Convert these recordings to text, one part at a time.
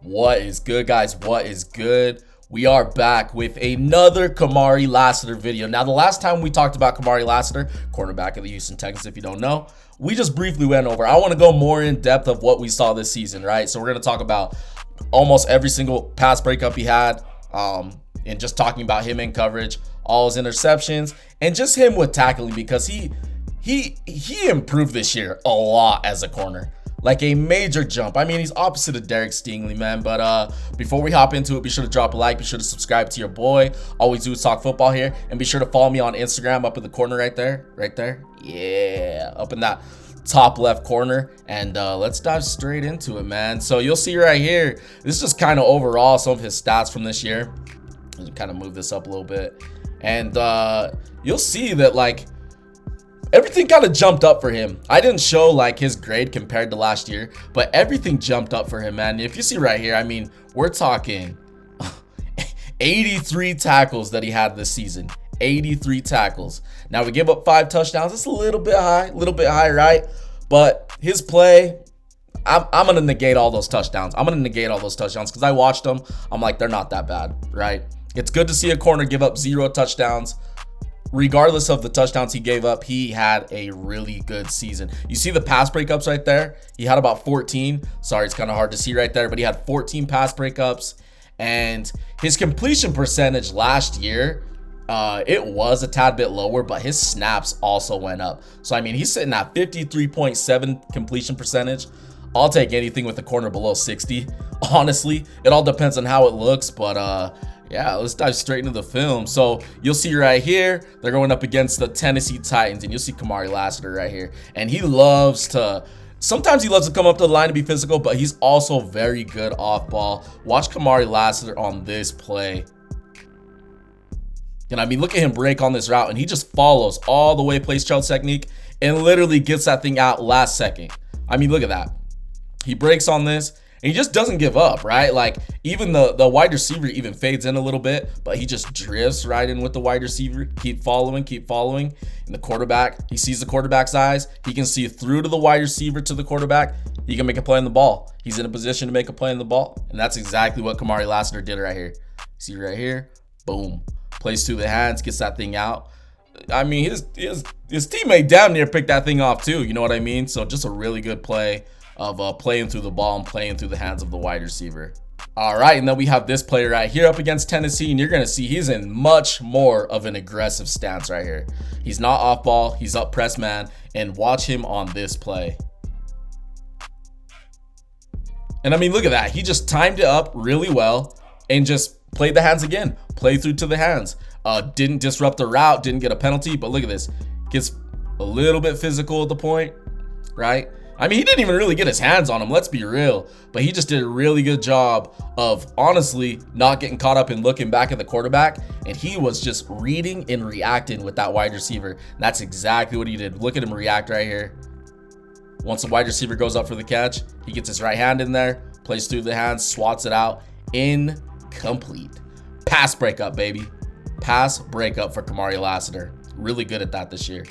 What is good, guys? What is good? We are back with another Kamari Lassiter video. Now, the last time we talked about Kamari Lassiter, cornerback of the Houston Texans, if you don't know, we just briefly went over. I want to go more in depth of what we saw this season, right? So we're going to talk about almost every single pass breakup he had, and just talking about him in coverage, all his interceptions, and just him with tackling because he improved this year a lot as a corner. Like a major jump. I mean, he's opposite of Derek Stingley, man. But before we hop into it, be sure to drop a like. Be sure to subscribe to your boy. All we do is talk football here. And be sure to follow me on Instagram up in the corner right there. Right there. Yeah. Up in that top left corner. And let's dive straight into it, man. So you'll see right here, this is just kind of overall some of his stats from this year. Let me kind of move this up a little bit. And you'll see that, like, everything kind of jumped up for him. I didn't show like his grade compared to last year, but everything jumped up for him, man. If you see right here, I mean, we're talking 83 tackles that he had this season. 83 tackles. Now we give up 5 touchdowns. It's a little bit high, right? But his play, I'm gonna negate all those touchdowns. Because I watched them. I'm like, they're not that bad, right? It's good to see a corner give up 0 touchdowns. Regardless of the touchdowns he gave up, he had a really good season. You see the pass breakups right there? He had about 14. Sorry, it's kind of hard to see right there, but he had 14 pass breakups. And his completion percentage last year, it was a tad bit lower, but his snaps also went up. So, I mean, he's sitting at 53.7 completion percentage. I'll take anything with a corner below 60. Honestly, it all depends on how it looks, but yeah, let's dive straight into the film. So you'll see right here, they're going up against the Tennessee Titans, and you'll see Kamari Lassiter right here. And sometimes he loves to come up to the line to be physical, but he's also very good off ball. Watch Kamari Lassiter on this play. And I mean, look at him break on this route, and he just follows all the way, plays trail technique, and literally gets that thing out last second. I mean, look at that. He breaks on this, and he just doesn't give up, right? Like, even the wide receiver even fades in a little bit, but he just drifts right in with the wide receiver. Keep following. And the quarterback, he sees the quarterback's eyes. He can see through to the wide receiver to the quarterback. He can make a play on the ball. He's in a position to make a play on the ball. And that's exactly what Kamari Lassiter did right here. See right here? Boom. Plays through the hands, gets that thing out. I mean, his teammate damn near picked that thing off too. You know what I mean? So just a really good play of playing through the ball and playing through the hands of the wide receiver. All right, and then we have this player right here up against Tennessee, and you're going to see he's in much more of an aggressive stance right here. He's not off ball. He's up press man, and watch him on this play. And I mean, look at that. He just timed it up really well and just played the hands again. Play through to the hands. Didn't disrupt the route, didn't get a penalty, but look at this. Gets a little bit physical at the point, right? I mean, he didn't even really get his hands on him, let's be real. But he just did a really good job of honestly not getting caught up in looking back at the quarterback. And he was just reading and reacting with that wide receiver. And that's exactly what he did. Look at him react right here. Once the wide receiver goes up for the catch, he gets his right hand in there, plays through the hands, swats it out. Incomplete. Pass breakup, baby. Pass breakup for Kamari Lassiter. Really good at that this year.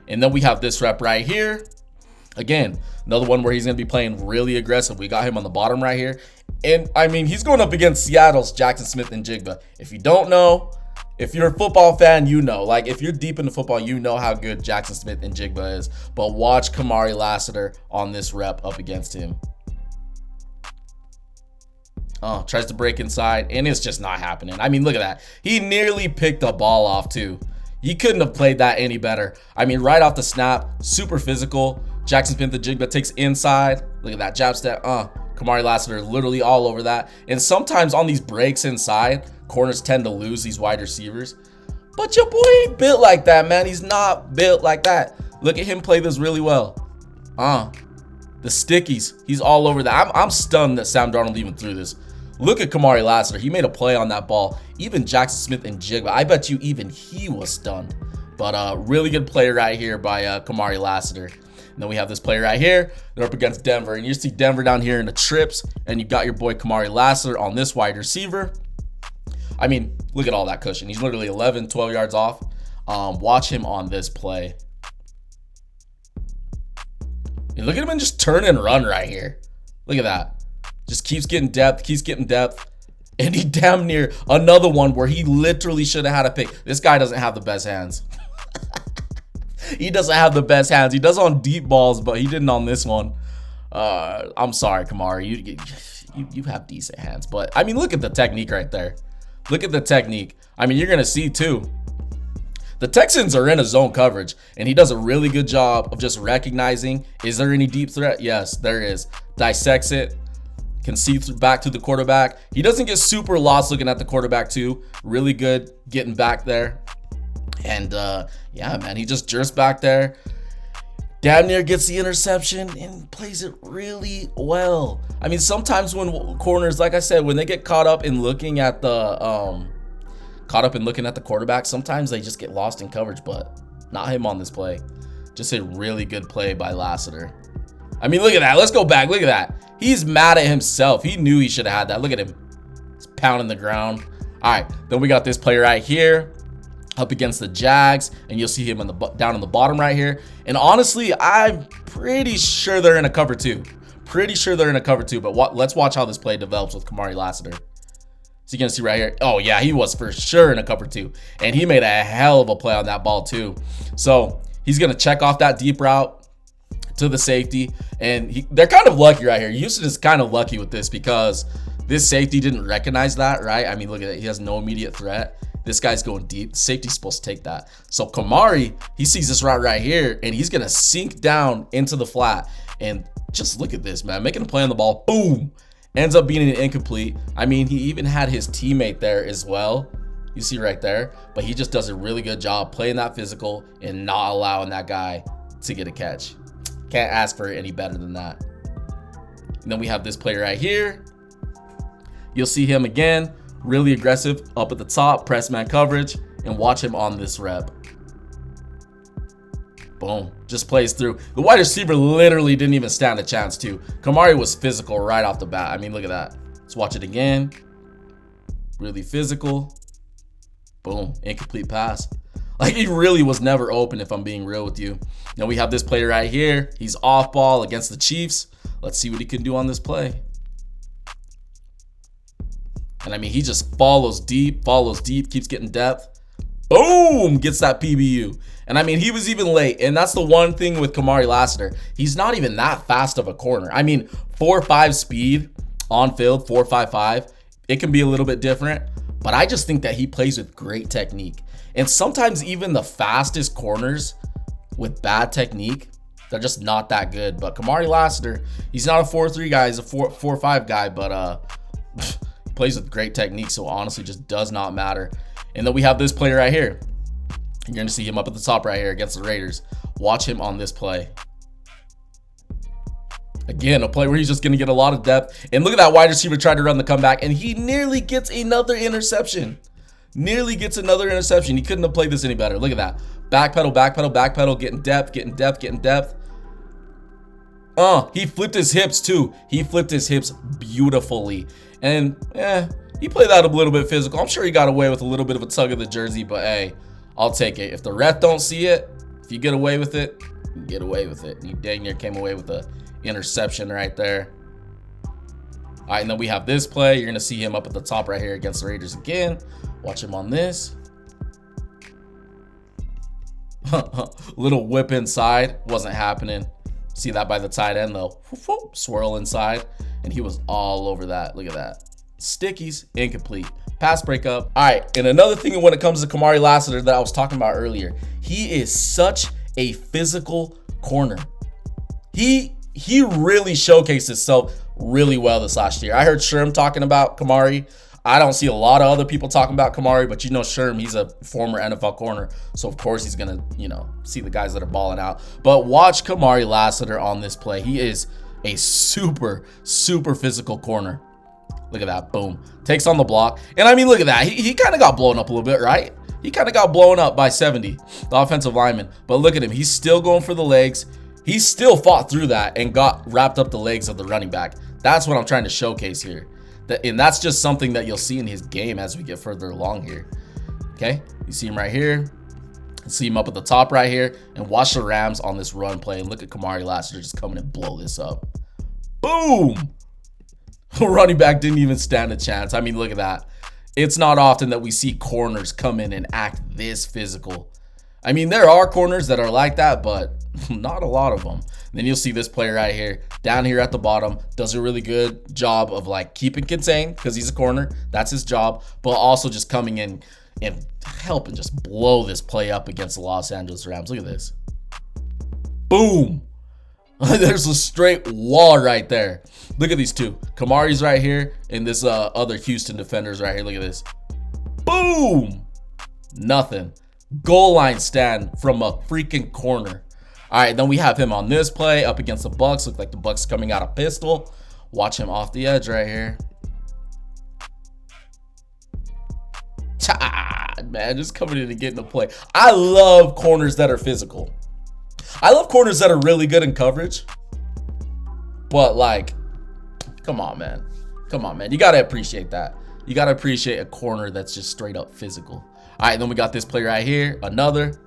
And then we have this rep right here. Again, another one where he's going to be playing really aggressive. We got him on the bottom right here. And, I mean, he's going up against Seattle's Jackson Smith and Jigba. If you don't know, if you're a football fan, you know. Like, if you're deep into football, you know how good Jackson Smith and Jigba is. But watch Kamari Lassiter on this rep up against him. Oh, tries to break inside, and it's just not happening. I mean, look at that. He nearly picked the ball off, too. You couldn't have played that any better. I mean, right off the snap, super physical. Jackson Smith and Jigba takes inside. Look at that jab step. Kamari Lassiter literally all over that. And sometimes on these breaks inside, corners tend to lose these wide receivers. But your boy ain't built like that, man. He's not built like that. Look at him play this really well. The stickies. He's all over that. I'm stunned that Sam Darnold even threw this. Look at Kamari Lassiter. He made a play on that ball. Even Jackson Smith and Jigba, I bet you even he was stunned. But really good play right here by Kamari Lassiter. And then we have this player right here. They're up against Denver. And you see Denver down here in the trips. And you got your boy Kamari Lassiter on this wide receiver. I mean, look at all that cushion. He's literally 11, 12 yards off. Watch him on this play. And look at him and just turn and run right here. Look at that. Just keeps getting depth, keeps getting depth. And he damn near another one where he literally should have had a pick. This guy doesn't have the best hands. He doesn't have the best hands. He does on deep balls, but he didn't on this one. I'm sorry, Kamari. You have decent hands. But, I mean, look at the technique right there. Look at the technique. I mean, you're going to see, too. The Texans are in a zone coverage, and he does a really good job of just recognizing, is there any deep threat? Yes, there is. Dissects it. Can see back to the quarterback. He doesn't get super lost looking at the quarterback, too. Really good getting back there. And, yeah, man, he just jerks back there. Damn near gets the interception and plays it really well. I mean, sometimes when corners, like I said, when they get caught up in looking at the quarterback, sometimes they just get lost in coverage, but not him on this play. Just a really good play by Lassiter. I mean, look at that. Let's go back. Look at that. He's mad at himself. He knew he should have had that. Look at him. He's pounding the ground. All right, then we got this play right here. Up against the Jags, and you'll see him in the down in the bottom right here. And honestly, I'm pretty sure they're in a cover two. But let's watch how this play develops with Kamari Lassiter. So you're gonna see right here. Oh yeah, he was for sure in a cover two, and he made a hell of a play on that ball too. So he's gonna check off that deep route to the safety, and they're kind of lucky right here. Houston is kind of lucky with this because this safety didn't recognize that, right? I mean, look at it. He has no immediate threat. This guy's going deep. Safety's supposed to take that. So Kamari, he sees this route right here, and he's going to sink down into the flat. And just look at this, man. Making a play on the ball. Boom. Ends up being an incomplete. I mean, he even had his teammate there as well. You see right there. But he just does a really good job playing that physical and not allowing that guy to get a catch. Can't ask for any better than that. And then we have this play right here. You'll see him again. Really aggressive up at the top, press man coverage, and watch him on this rep. Boom, just plays through. The wide receiver literally didn't even stand a chance to. Kamari was physical right off the bat. I mean, look at that. Let's watch it again. Really physical. Boom, incomplete pass. Like, he really was never open, if I'm being real with you. Now we have this play right here. He's off ball against the Chiefs. Let's see what he can do on this play. And I mean, he just follows deep, keeps getting depth. Boom, gets that PBU. And I mean, he was even late. And that's the one thing with Kamari Lassiter. He's not even that fast of a corner. I mean, 4.5 speed on field, 4.55. It can be a little bit different. But I just think that he plays with great technique. And sometimes even the fastest corners with bad technique, they're just not that good. But Kamari Lassiter, he's not a 4.3 guy. He's a 4.5 guy. But, plays with great technique, so honestly just does not matter. And then we have this play right here. You're going to see him up at the top right here against the Raiders. Watch him on this play. Again, a play where he's just going to get a lot of depth. And look at that wide receiver try to run the comeback, and he nearly gets another interception. He couldn't have played this any better. Look at that. Backpedal, getting depth. He flipped his hips too. He flipped his hips beautifully. And he played that a little bit physical. I'm sure he got away with a little bit of a tug of the jersey, but hey, I'll take it. If the ref don't see it, if you get away with it, you get away with it. He dang near came away with the interception right there. All right, and then we have this play. You're going to see him up at the top right here against the Raiders again. Watch him on this. Little whip inside. Wasn't happening. See that by the tight end though. Swirl inside. And he was all over that. Look at that. Stickies, incomplete. Pass breakup. All right, and another thing when it comes to Kamari Lassiter that I was talking about earlier, he is such a physical corner. He really showcased himself really well this last year. I heard Sherm talking about Kamari. I don't see a lot of other people talking about Kamari, but you know Sherm, he's a former NFL corner. So, of course, he's going to, see the guys that are balling out. But watch Kamari Lassiter on this play. He is a super physical corner. Look at that. Boom. Takes on the block. And, I mean, look at that. He kind of got blown up a little bit, right? He kind of got blown up by 70, the offensive lineman. But look at him. He's still going for the legs. He still fought through that and got wrapped up the legs of the running back. That's what I'm trying to showcase here. And that's just something that you'll see in his game as we get further along here. Okay, you see him right here. See him up at the top right here. And watch the Rams on this run play. And look at Kamari Lassiter just coming and blow this up. Boom! Running back didn't even stand a chance. I mean, look at that. It's not often that we see corners come in and act this physical. I mean, there are corners that are like that, but not a lot of them. Then you'll see this player right here, down here at the bottom, does a really good job of like keeping contained because he's a corner. That's his job, but also just coming in and helping just blow this play up against the Los Angeles Rams. Look at this. Boom. There's a straight wall right there. Look at these two. Kamari's right here, and this other Houston defender's right here. Look at this. Boom. Nothing. Goal line stand from a freaking corner. All right, then we have him on this play up against the Bucks. Look like the Bucks coming out of pistol. Watch him off the edge right here. Man, just coming in and getting the play. I love corners that are physical. I love corners that are really good in coverage. But like, come on, man. Come on, man. You got to appreciate that. You got to appreciate a corner that's just straight up physical. All right, then we got this player right here. Another.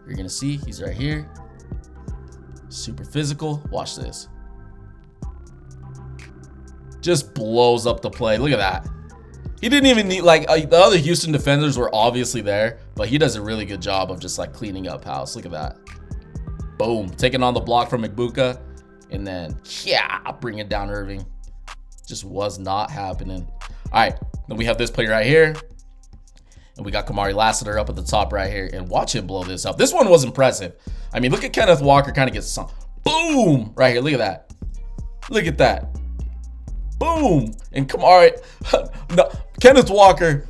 You're going to see he's right here. Super physical. Watch this. Just blows up the play. Look at that. He didn't even need, like, the other Houston defenders were obviously there, but he does a really good job of just like cleaning up house. Look at that. Boom. Taking on the block from Igbuka. And then, yeah, bringing down Irving. Just was not happening. All right. Then we have this player right here. And we got Kamari Lassiter up at the top right here. And watch him blow this up. This one was impressive. I mean, look at Kenneth Walker kind of get some. Boom. Right here. Look at that. Look at that. Boom. And Kamari. No, Kenneth Walker.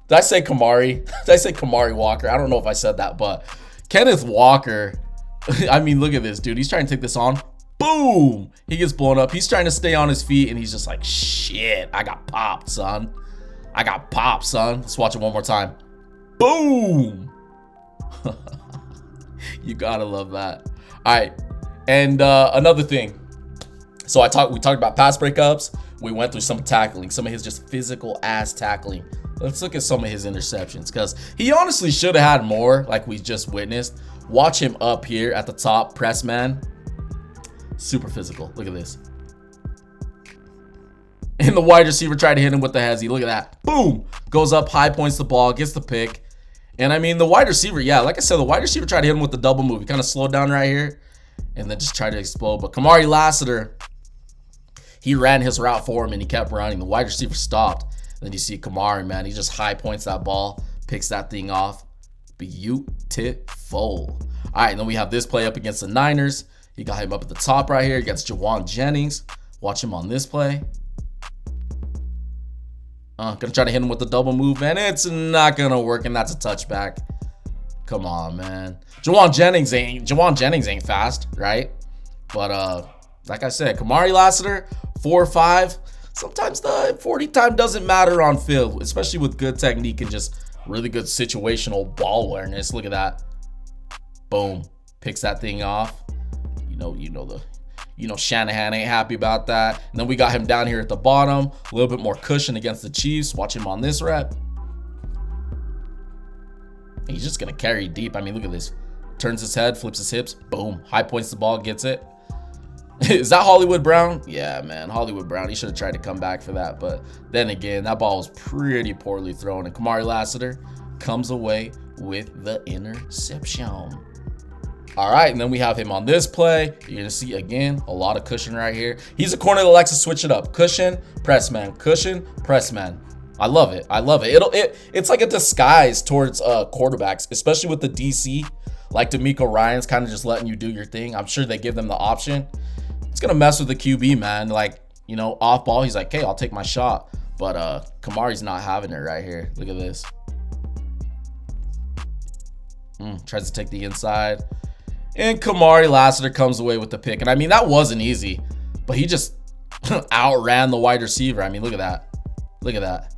Did I say Kamari? Did I say Kamari Walker? I don't know if I said that, but Kenneth Walker. I mean, look at this, dude. He's trying to take this on. Boom. He gets blown up. He's trying to stay on his feet, and he's just like, shit, I got popped, son. I got popped, son. Let's watch it one more time. Boom. You gotta love that. All right. And another thing. So we talked about pass breakups. We went through some tackling, some of his just physical ass tackling. Let's look at some of his interceptions, because he honestly should have had more, like we just witnessed. Watch him up here at the top, press man. Super physical. Look at this. And the wide receiver tried to hit him with the hezzy. Look at that. Boom. Goes up, high points the ball, gets the pick. And I mean, the wide receiver, yeah, like I said, the wide receiver tried to hit him with the double move. He kind of slowed down right here and then just tried to explode. But Kamari Lassiter, he ran his route for him and he kept running. The wide receiver stopped. And then you see Kamari, man, he just high points that ball, picks that thing off. Beautiful. All right, and then we have this play up against the Niners. He got him up at the top right here against Jawan Jennings. Watch him on this play. Gonna try to hit him with the double move, and it's not gonna work, and that's a touchback. Come on, man. Jawan Jennings ain't fast, right? But like I said, Kamari Lassiter, 4.5. Sometimes the 40 time doesn't matter on field, especially with good technique and just really good situational ball awareness. Look at that. Boom. Picks that thing off. You know Shanahan ain't happy about that. And then we got him down here at the bottom. A little bit more cushion against the Chiefs. Watch him on this rep. He's just going to carry deep. I mean, look at this. Turns his head, flips his hips. Boom. High points the ball, gets it. Is that Hollywood Brown? Yeah, man. Hollywood Brown. He should have tried to come back for that. But then again, that ball was pretty poorly thrown. And Kamari Lassiter comes away with the interception. All right, and then we have him on this play. You're going to see, again, a lot of cushion right here. He's a corner that likes to switch it up. Cushion, press man. Cushion, press man. I love it. I love it. It's like a disguise towards quarterbacks, especially with the DC. Like DeMeco Ryans kind of just letting you do your thing. I'm sure they give them the option. It's going to mess with the QB, man. Like, you know, off ball, he's like, hey, I'll take my shot. But Kamari's not having it right here. Look at this. Tries to take the inside. And Kamari Lassiter comes away with the pick. And I mean, that wasn't easy. But he just outran the wide receiver. I mean, look at that. Look at that.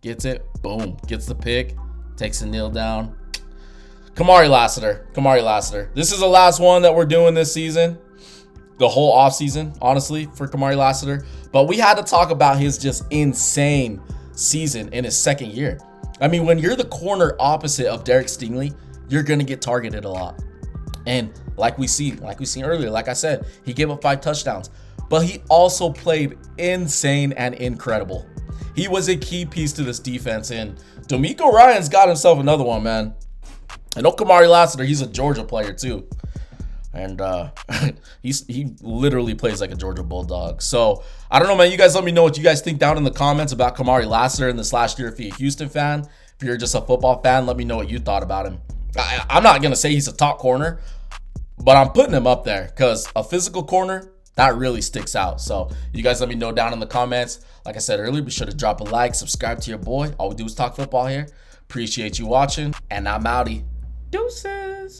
Gets it. Boom. Gets the pick. Takes a kneel down. Kamari Lassiter. Kamari Lassiter. This is the last one that we're doing this season. The whole offseason, honestly, for Kamari Lassiter. But we had to talk about his just insane season in his second year. I mean, when you're the corner opposite of Derek Stingley, you're going to get targeted a lot. And like we seen earlier, like I said, he gave up 5 touchdowns. but he also played insane and incredible. He was a key piece to this defense, and D'Amico Ryan's got himself another one, man. I know Kamari Lassiter, he's a Georgia player too. And he literally plays like a Georgia Bulldog. So I don't know, man. You guys let me know what you guys think down in the comments about Kamari Lassiter in this last year. If you're a Houston fan, if you're just a football fan, let me know what you thought about him. I'm not going to say he's a top corner, but I'm putting him up there because a physical corner, that really sticks out. So you guys let me know down in the comments. Like I said earlier, be sure to drop a like, subscribe to your boy. All we do is talk football here. Appreciate you watching, and I'm outie. Deuces.